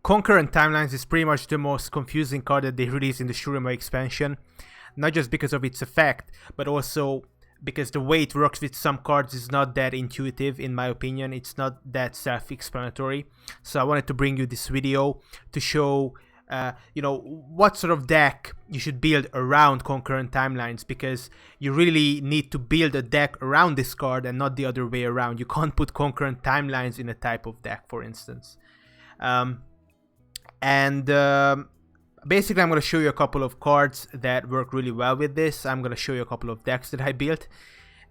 Concurrent Timelines is pretty much the most confusing card that they released in the Shurima expansion. Not just because of its effect, but also because the way it works with some cards is not that intuitive, in my opinion. It's not that self-explanatory. So I wanted to bring you this video to show what sort of deck you should build around Concurrent Timelines, because you really need to build a deck around this card and not the other way around. You can't put Concurrent Timelines in a type of deck, for instance. Basically, I'm going to show you a couple of cards that work really well with this. I'm going to show you a couple of decks that I built.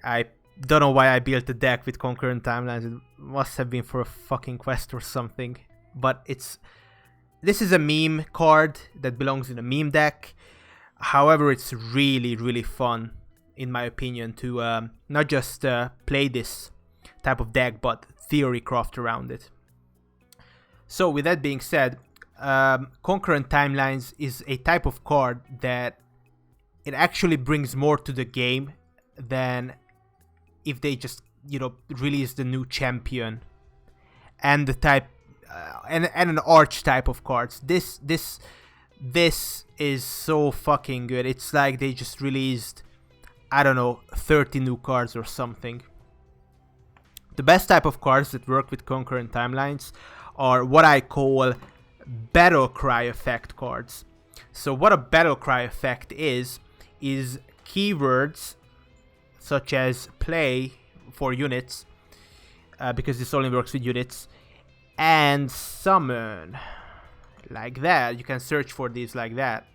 I don't know why I built a deck with Concurrent Timelines. It must have been for a fucking quest or something. But this is a meme card that belongs in a meme deck. However, it's really, really fun, in my opinion, to not just play this type of deck, but theorycraft around it. So with that being said, Concurrent Timelines is a type of card that it actually brings more to the game than if they just, release the new champion and the type and an arch type of cards. This is so fucking good. It's like they just released, I don't know, 30 new cards or something. The best type of cards that work with Concurrent Timelines are what I call battle cry effect cards. So what a battle cry effect is keywords such as play for units, because this only works with units, and summon, like that. You can search for these like that.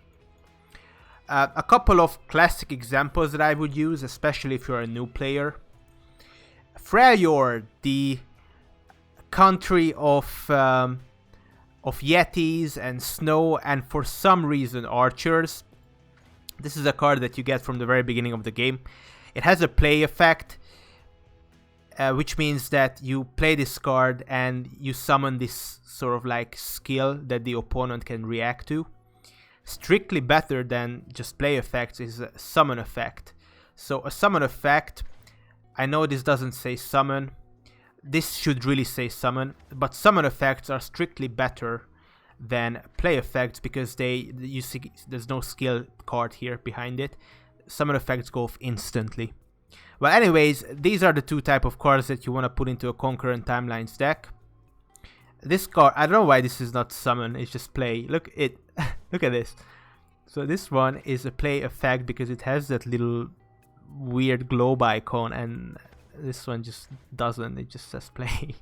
A couple of classic examples that I would use, especially if you're a new player. Freljord, the country of yetis and snow, and for some reason archers. This is a card that you get from the very beginning of the game. It has a play effect, which means that you play this card and you summon this sort of like skill that the opponent can react to. Strictly better than just play effects is a summon effect. So a summon effect, I know this doesn't say summon, this should really say summon, but summon effects are strictly better than play effects because you see there's no skill card here behind it. Summon effects go off instantly. Well, anyways, these are the two type of cards that you want to put into a Concurrent Timelines deck. This card, I don't know why this is not summon, it's just play. Look at this. So this one is a play effect because it has that little weird globe icon, and this one just doesn't, it just says play.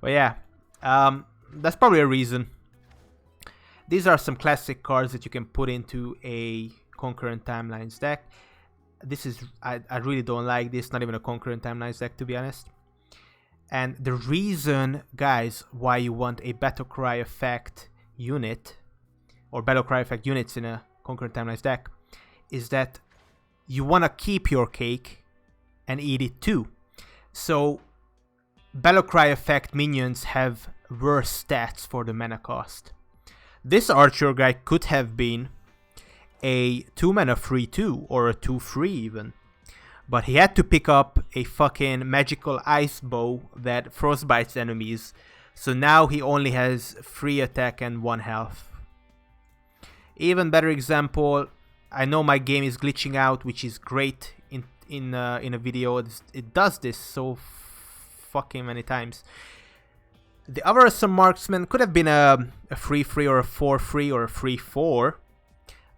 But yeah, that's probably a reason. These are some classic cards that you can put into a Concurrent Timelines deck. This is, I really don't like this, not even a Concurrent Timelines deck, to be honest. And the reason, guys, why you want a Battle Cry effect unit, or Battle Cry effect units in a Concurrent Timelines deck, is that you want to keep your cake and eat it too. So Battle Cry effect minions have worse stats for the mana cost. This archer guy could have been a 2 mana 3/2 or a 2/3 even, but he had to pick up a fucking magical ice bow that frostbites enemies, so now he only has 3 attack and 1 health. Even better example, I know my game is glitching out, which is great in a video. It does this so fucking many times. The Avarsome Marksman could have been a 3/3 or a 4/3 or a 3/4,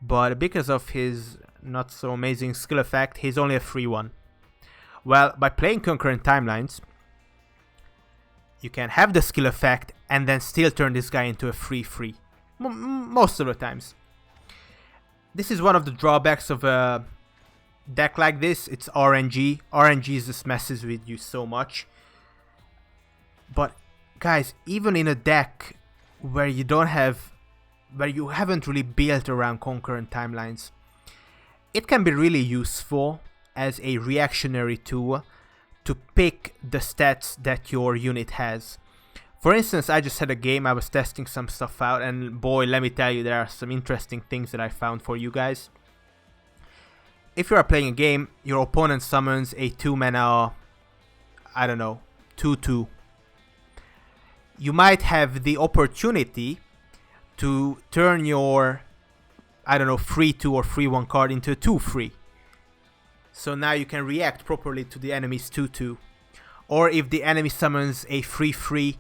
but because of his not so amazing skill effect, he's only a 3/1. Well, by playing Concurrent Timelines, you can have the skill effect and then still turn this guy into a 3/3. Most of the times. This is one of the drawbacks of a deck like this. It's RNG. RNG just messes with you so much. But guys, even in a deck where you haven't really built around Concurrent Timelines, it can be really useful as a reactionary tool to pick the stats that your unit has. For instance, I just had a game, I was testing some stuff out, and boy, let me tell you, there are some interesting things that I found for you guys. If you are playing a game, your opponent summons a 2 mana, I don't know, 2/2. you might have the opportunity to turn your, I don't know, 3-2 or 3-1 card into a 2-3. So now you can react properly to the enemy's 2-2. Or if the enemy summons a 3-3,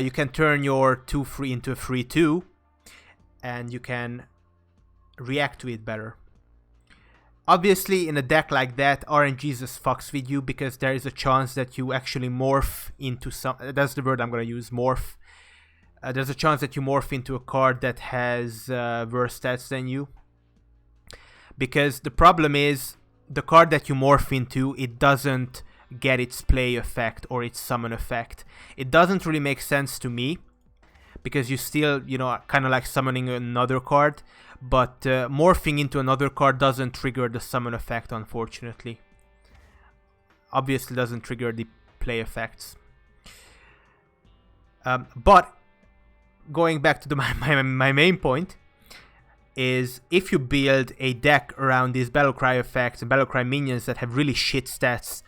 you can turn your 2-3 into a 3-2, and you can react to it better. Obviously, in a deck like that, RNGesus fucks with you because there is a chance that you actually morph into some... That's the word I'm going to use, morph. There's a chance that you morph into a card that has worse stats than you. Because the problem is, the card that you morph into, it doesn't get its play effect or its summon effect. It doesn't really make sense to me, because you still, you know, kind of like summoning another card, but morphing into another card doesn't trigger the summon effect, unfortunately. Obviously doesn't trigger the play effects. But going back to my main point is, if you build a deck around these Battlecry effects and Battlecry minions that have really shit stats,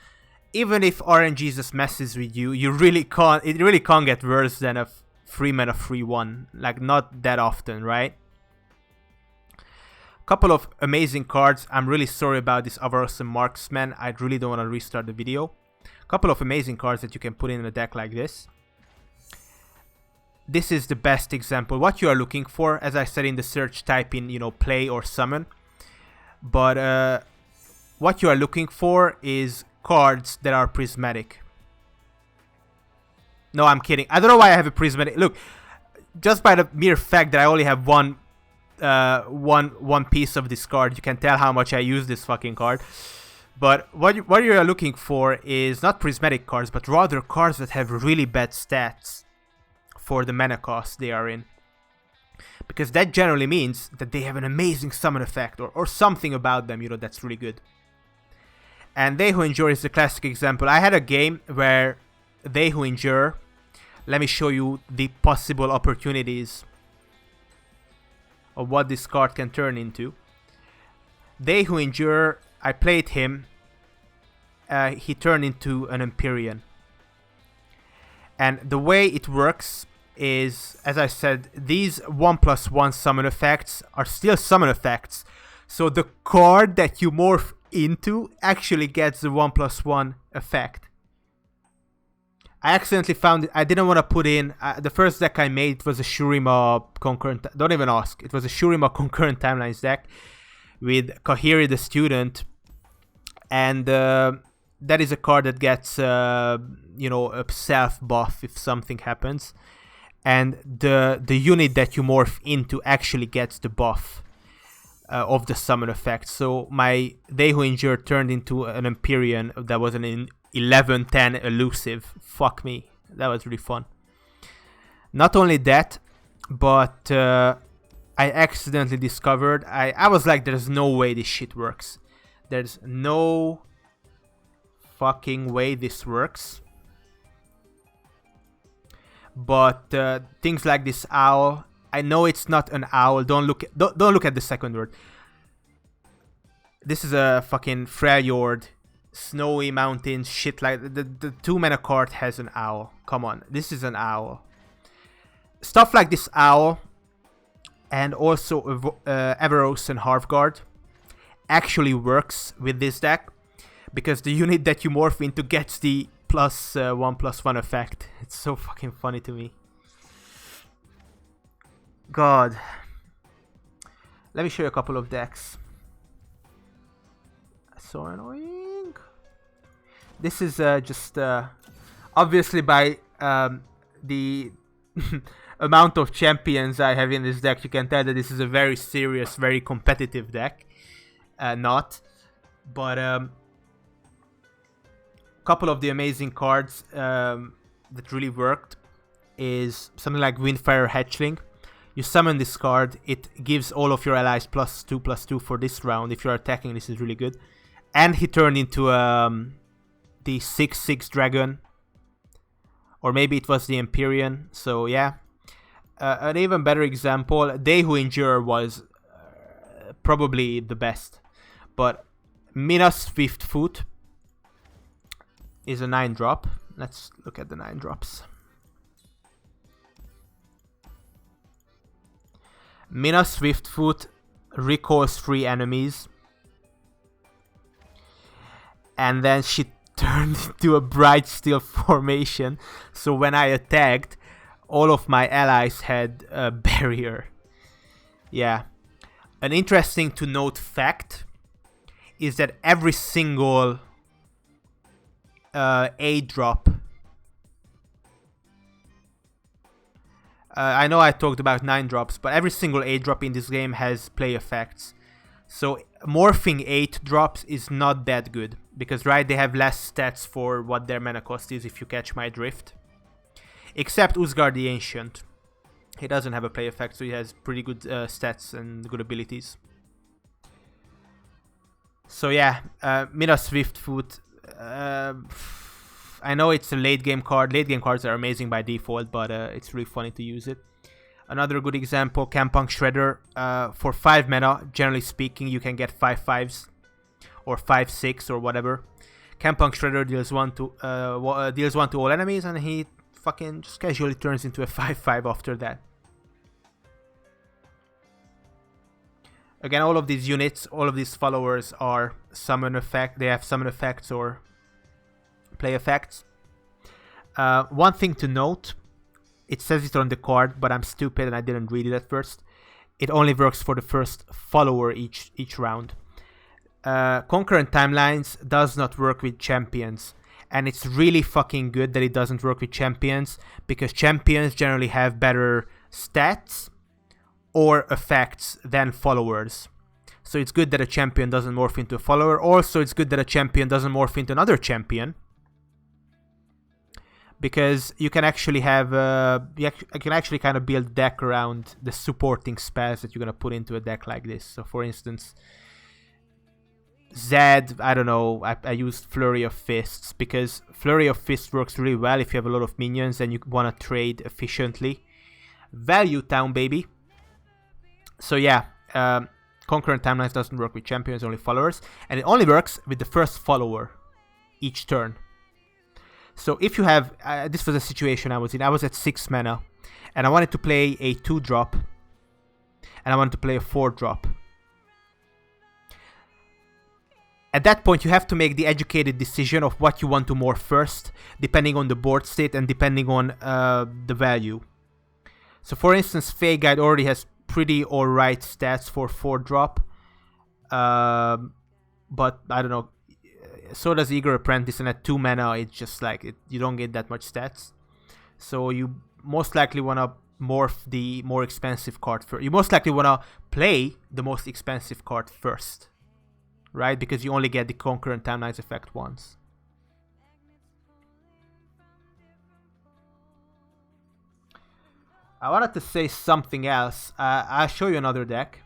even if RNGesus messes with you, it really can't get worse than a 3-mana 3-1. Like, not that often, right? Couple of amazing cards. I'm really sorry about this Avaros and Marksman. I really don't want to restart the video. Couple of amazing cards that you can put in a deck like this. This is the best example. What you are looking for, as I said in the search, type in, you know, play or summon. But what you are looking for is cards that are prismatic. No, I'm kidding. I don't know why I have a prismatic. Look, just by the mere fact that I only have one piece of this card, you can tell how much I use this fucking card. But what you are looking for is not prismatic cards, but rather cards that have really bad stats for the mana cost they are in. Because that generally means that they have an amazing summon effect, or something about them, you know, that's really good. And They Who Endure is the classic example. I had a game where They Who Endure, let me show you the possible opportunities of what this card can turn into. They Who Endure, I played him, he turned into an Empyrean. And the way it works is, as I said, these 1+1 summon effects are still summon effects. So the card that you morph into actually gets the 1+1 effect. I accidentally found it. I didn't want to put in the first deck I made was a Shurima Concurrent. Don't even ask. It was a Shurima Concurrent Timelines deck with Kahiri the Student, and that is a card that gets you know, a self buff if something happens, and the unit that you morph into actually gets the buff of the summon effect. So my They Who Endure turned into an Empyrean that was an 11-10 elusive. Fuck me, that was really fun. Not only that, but I accidentally discovered, I was like, there's no way this shit works. There's no fucking way this works. But things like this owl, I know it's not an owl. Don't look at the second word. This is a fucking Freljord, snowy mountains, shit like the 2-mana card has an owl. Come on, this is an owl. Stuff like this owl, and also Avaros and Halfguard actually works with this deck, because the unit that you morph into gets the +1/+1 effect. It's so fucking funny to me. God. Let me show you a couple of decks. So annoying. This is just obviously by the amount of champions I have in this deck, you can tell that this is a very serious, very competitive deck. Not, but couple of the amazing cards that really worked is something like Windfire Hatchling. You summon this card, it gives all of your allies +2/+2 for this round. If you're attacking, this is really good. And he turned into the 6/6 dragon, or maybe it was the Empyrean. So yeah, an even better example, They Who Endure was probably the best, but Mina Swiftfoot is a 9-drop. Let's look at the 9-drops. Mina Swiftfoot recalls 3 enemies. And then she turned into a bright steel formation. So when I attacked, all of my allies had a barrier. Yeah. An interesting to note fact is that every single A drop. I know I talked about 9 drops, but every single 8 drop in this game has play effects. So morphing 8 drops is not that good. Because, right, they have less stats for what their mana cost is, if you catch my drift. Except Uzgar the Ancient. He doesn't have a play effect, so he has pretty good stats and good abilities. So yeah, Mina Swiftfoot. I know it's a late game card. Late game cards are amazing by default, but it's really funny to use it. Another good example, Campunk Shredder. For 5 mana, generally speaking, you can get 5 5s or 5 6 or whatever. Campunk Shredder deals 1 to all enemies, and he fucking just casually turns into a 5 5 after that. Again, all of these units, all of these followers are summon effect. They have summon effects or play effects. One thing to note, it says it on the card, but I'm stupid and I didn't read it at first. It only works for the first follower each round. Concurrent Timelines does not work with champions, and it's really fucking good that it doesn't work with champions, because champions generally have better stats or effects than followers. So it's good that a champion doesn't morph into a follower. Also, it's good that a champion doesn't morph into another champion, because you can actually have you can actually kind of build a deck around the supporting spells that you're gonna put into a deck like this. So for instance, Zed, I don't know, I used Flurry of Fists, because Flurry of Fists works really well if you have a lot of minions and you want to trade efficiently. Value Town, baby. So yeah, Concurrent Timelines doesn't work with champions, only followers, and it only works with the first follower each turn. So if you have, this was a situation I was in, I was at 6 mana, and I wanted to play a 2-drop, and I wanted to play a 4-drop. At that point, you have to make the educated decision of what you want to morph first, depending on the board state and depending on the value. So for instance, Fey Guide already has pretty alright stats for 4-drop, but I don't know, so does Eager Apprentice, and at 2 mana it's just like, you don't get that much stats. So you most likely want to morph the more expensive card first. You most likely want to play the most expensive card first, right? Because you only get the Concurrent Timelines effect once. I wanted to say something else. I'll show you another deck.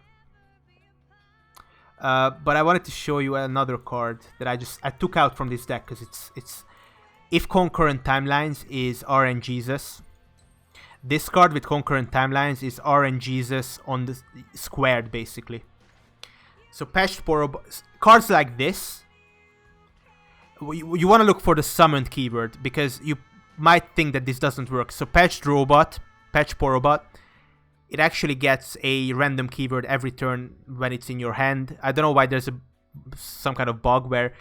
But I wanted to show you another card that I took out from this deck, because it's if Concurrent Timelines is RNGesus. This card with Concurrent Timelines is RNGesus on the squared, basically. So Patched Porobot, cards like this, you want to look for the summoned keyword, because you might think that this doesn't work. So Patched Porobot, it actually gets a random keyword every turn when it's in your hand. I don't know why there's some kind of bug where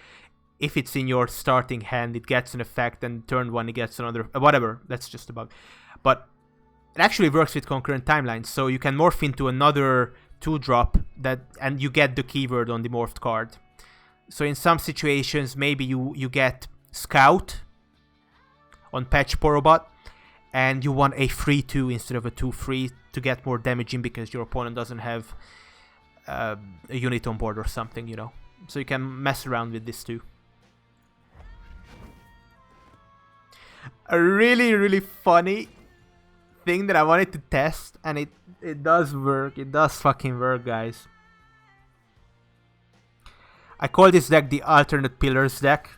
if it's in your starting hand, it gets an effect, and turn 1 it gets another, whatever, that's just a bug. But it actually works with Concurrent Timelines, so you can morph into another 2-drop and you get the keyword on the morphed card. So in some situations, maybe you get Scout on Patch Porobot, and you want a 3/2 instead of a 2/3 to get more damage in, because your opponent doesn't have a unit on board or something, you know. So you can mess around with this too. A really, really funny thing that I wanted to test, and it does work. It does fucking work, guys. I call this deck the Alternate Pillars deck,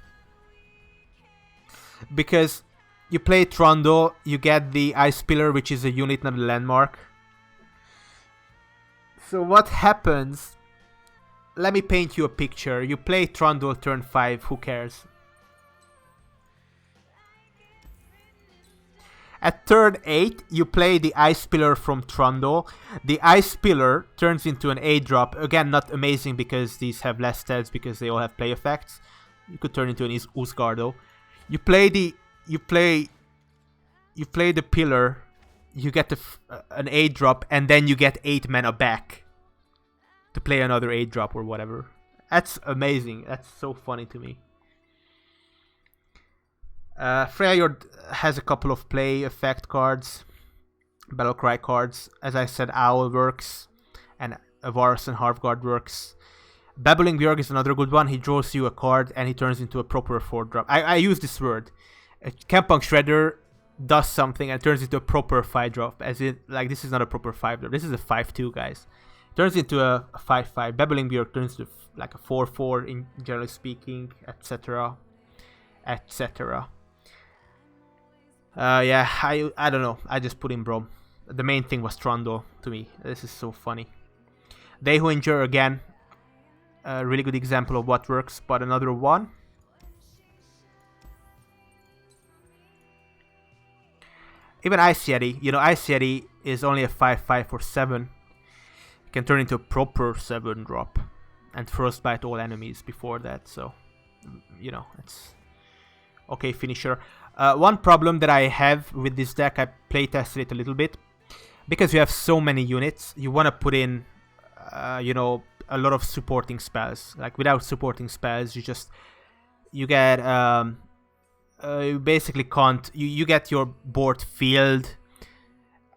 because you play Trundle, you get the Ice Pillar, which is a unit, not a landmark. So what happens? Let me paint you a picture. You play Trundle turn 5, who cares? At turn 8, you play the Ice Pillar from Trundle. The Ice Pillar turns into an 8-drop. Again, not amazing because these have less stats because they all have play effects. You could turn into an Usgardo. You play the Pillar. You get an 8-drop, and then you get 8 mana back to play another 8-drop or whatever. That's amazing. That's so funny to me. Freyjord has a couple of play effect cards, Battlecry cards. As I said, Owl works, and Varus and Halfguard works. Babbling Björk is another good one. He draws you a card and he turns into a proper 4-drop. I use this word. Campunk Shredder does something and turns into a proper 5-drop. As in, like, this is not a proper 5-drop. This is a 5-2, guys. Turns into a 5-5. Babbling Björk turns to like a 4-4, in generally speaking, etc. etc. Yeah, I don't know. I just put in Brom. The main thing was Trundle to me. This is so funny. They Who Endure again. A really good example of what works, but another one. Even Ice Yeti. You know, Ice Yeti is only a 5-5 for 7. It can turn into a proper 7-drop. And Frostbite all enemies before that, so... You know, it's... Okay, finisher. One problem that I have with this deck, I playtested it a little bit. Because you have so many units, you want to put in, you know, a lot of supporting spells. Like, without supporting spells, you get, you basically can't, you get your board filled.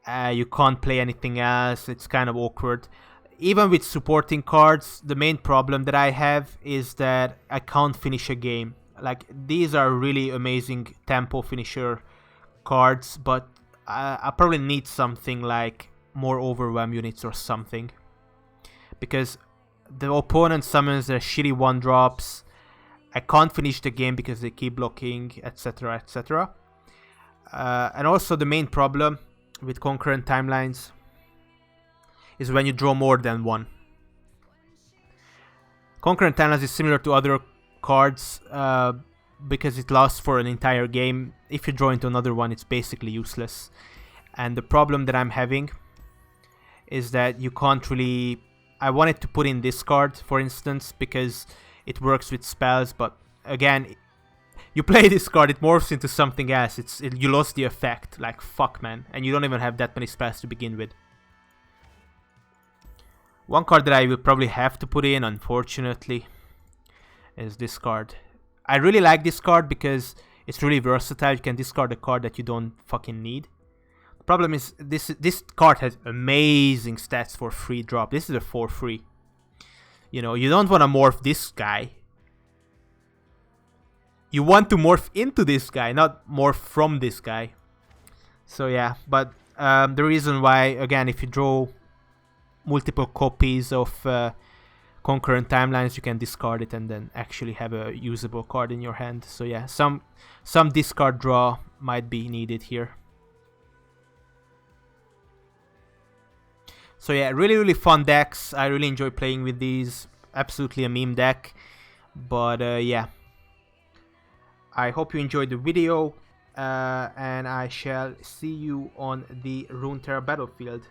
You can't play anything else. It's kind of awkward. Even with supporting cards, the main problem that I have is that I can't finish a game. Like, these are really amazing tempo finisher cards, but I probably need something like more overwhelm units or something. Because the opponent summons their shitty 1-drops. I can't finish the game because they keep blocking, etc, etc. And also the main problem with concurrent timelines is when you draw more than one. Concurrent timelines is similar to other cards because it lasts for an entire game. If you draw into another one, it's basically useless. And the problem that I'm having is that you can't really... I wanted to put in this card, for instance, because it works with spells, but again, you play this card, it morphs into something else. You lost the effect. Like, fuck, man. And you don't even have that many spells to begin with. One card that I will probably have to put in, unfortunately, is this card. I really like this card because it's really versatile. You can discard a card that you don't fucking need. The problem is this card has amazing stats for free drop. This is a 4-3. You know, you don't want to morph this guy. You want to morph into this guy, not morph from this guy. So yeah, but the reason why, again, if you draw multiple copies of concurrent timelines, you can discard it and then actually have a usable card in your hand. So yeah, some discard draw might be needed here. So yeah, really fun decks. I really enjoy playing with these. Absolutely a meme deck. But yeah, I hope you enjoyed the video, and I shall see you on the Runeterra battlefield.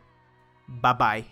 Bye bye.